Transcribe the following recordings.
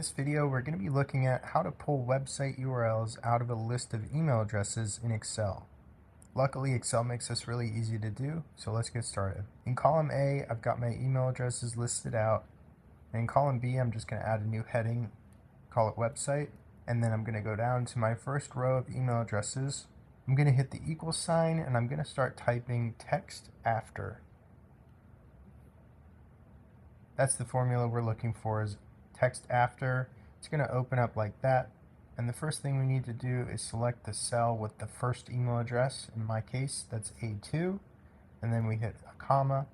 In this video, we're going to be looking at how to pull website URLs out of a list of email addresses in Excel. Luckily, Excel makes this really easy to do, so let's get started. In column A, I've got my email addresses listed out. And in column B, I'm just going to add a new heading, call it website, and then I'm going to go down to my first row of email addresses. I'm going to hit the equal sign, and I'm going to start typing text after. That's the formula we're looking for, is text after. It's going to open up like that, and the first thing we need to do is select the cell with the first email address. In my case, that's A2, and then we hit a comma,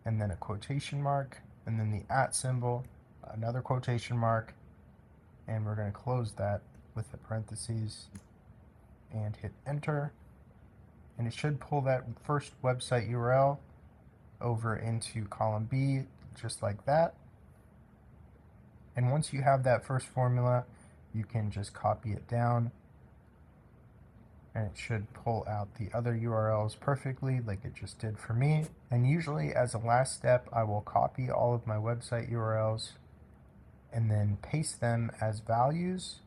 and then a quotation mark, and then the @ symbol, another quotation mark, and we're going to close that with the parentheses and hit enter, and it should pull that first website URL over into column B just like that. And once you have that first formula, you can just copy it down, and it should pull out the other URLs perfectly like it just did for me. And usually as a last step, I will copy all of my website URLs and then paste them as values,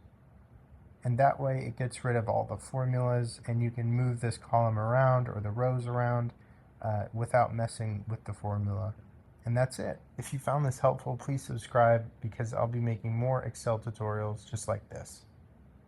and that way it gets rid of all the formulas, and you can move this column around or the rows around without messing with the formula. And that's it. If you found this helpful, please subscribe, because I'll be making more Excel tutorials just like this.